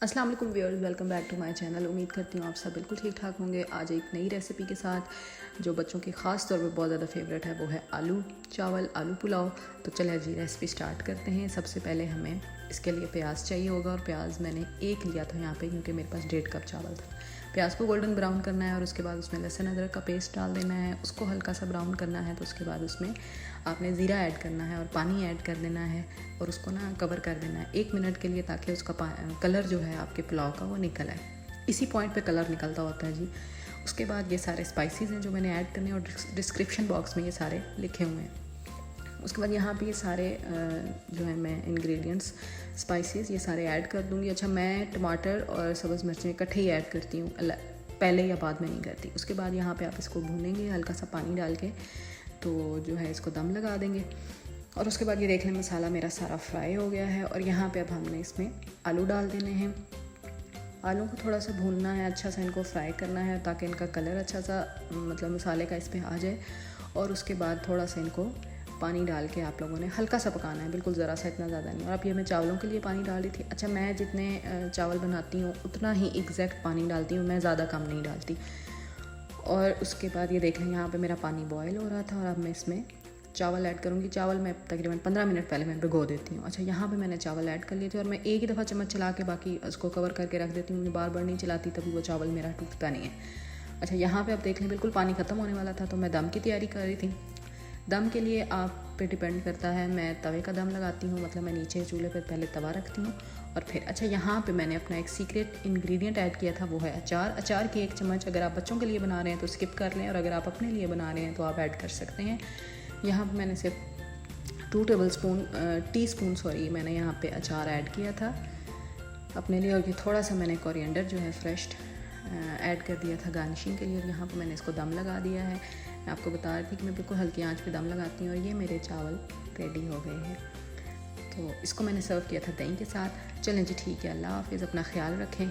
अस्सलाम वालेकुम viewers, welcome back to my channel. उम्मीद करती हूँ आप सब बिल्कुल ठीक ठाक होंगे। आज एक नई रेसिपी के साथ जो बच्चों की ख़ास तौर पे बहुत ज़्यादा फेवरेट है वो है आलू चावल, आलू पुलाव। तो चलिए जी रेसिपी स्टार्ट करते हैं। सबसे पहले हमें इसके लिए प्याज चाहिए होगा और प्याज मैंने एक लिया था यहाँ पे क्योंकि मेरे पास 1.5 कप चावल था। प्याज को गोल्डन ब्राउन करना है और उसके बाद उसमें लहसुन अदरक का पेस्ट डाल देना है, उसको हल्का सा ब्राउन करना है। तो उसके बाद उसमें आपने ज़ीरा ऐड करना है और पानी ऐड कर देना है और उसको ना कवर कर देना है 1 मिनट के लिए, ताकि उसका कलर जो है आपके पुलाव का वो निकल आए। इसी पॉइंट पे कलर निकलता होता है जी। उसके बाद ये सारे स्पाइसेस हैं जो मैंने ऐड करने हैं और डिस्क्रिप्शन बॉक्स में ये सारे लिखे हुए हैं। उसके बाद यहाँ पे ये सारे जो है मैं इंग्रेडिएंट्स स्पाइसेस ये सारे ऐड कर दूँगी। अच्छा, मैं टमाटर और सब्ज़ मिर्चें इकट्ठे ही ऐड करती हूँ, पहले या बाद में नहीं करती। उसके बाद यहाँ पे आप इसको भूनेंगे हल्का सा पानी डाल के, तो जो है इसको दम लगा देंगे। और उसके बाद ये देख लें मसाला मेरा सारा फ्राई हो गया है और यहाँ पे अब हमने इसमें आलू डाल देने हैं। आलू को थोड़ा सा भूनना है, अच्छा सा इनको फ्राई करना है ताकि इनका कलर अच्छा सा मतलब मसाले का इस पर आ जाए। और उसके बाद थोड़ा सा इनको पानी डाल के आप लोगों ने हल्का सा पकाना है, बिल्कुल ज़रा सा, इतना ज़्यादा नहीं। और अब ये मैं चावलों के लिए पानी डाल रही थी। अच्छा, मैं जितने चावल बनाती हूँ उतना ही एग्जैक्ट पानी डालती हूँ, मैं ज़्यादा कम नहीं डालती। और उसके बाद ये देख लें यहाँ पे मेरा पानी बॉयल हो रहा था और अब मैं इसमें चावल ऐड करूँगी। चावल मैं तकरीबन 15 मिनट पहले मैं भिगो देती हूँ। अच्छा, यहाँ पे मैंने चावल ऐड कर लिए थे और मैं एक ही दफ़ा चम्मच चला के बाकी उसको कवर करके रख देती हूँ, बार बार नहीं चलाती, तभी वो चावल मेरा टूटता नहीं है। अच्छा, यहाँ पे आप देख लें बिल्कुल पानी ख़त्म होने वाला था, तो मैं दम की तैयारी कर रही थी। दम के लिए आप पे डिपेंड करता है, मैं तवे का दम लगाती हूँ, मतलब मैं नीचे चूल्हे पर पहले तवा रखती हूँ और फिर। अच्छा, यहाँ पे मैंने अपना एक सीक्रेट इंग्रेडिएंट ऐड किया था, वो है अचार। अचार की 1 चम्मच अगर आप बच्चों के लिए बना रहे हैं तो स्किप कर लें और अगर आप अपने लिए बना रहे हैं तो आप ऐड कर सकते हैं। यहाँ पर मैंने सिर्फ 2 टीस्पून मैंने यहाँ पे अचार ऐड किया था अपने लिए। और ये थोड़ा सा मैंने कोरिएंडर जो है फ्रेश ऐड कर दिया था गार्निशिंग के लिए। और यहाँ पे मैंने इसको दम लगा दिया है। मैं आपको बता रही थी कि मैं बिल्कुल हल्की आंच पे दम लगाती हूँ और ये मेरे चावल रेडी हो गए हैं। तो इसको मैंने सर्व किया था दही के साथ। चलें जी, ठीक है, अल्लाह हाफिज़, अपना ख्याल रखें।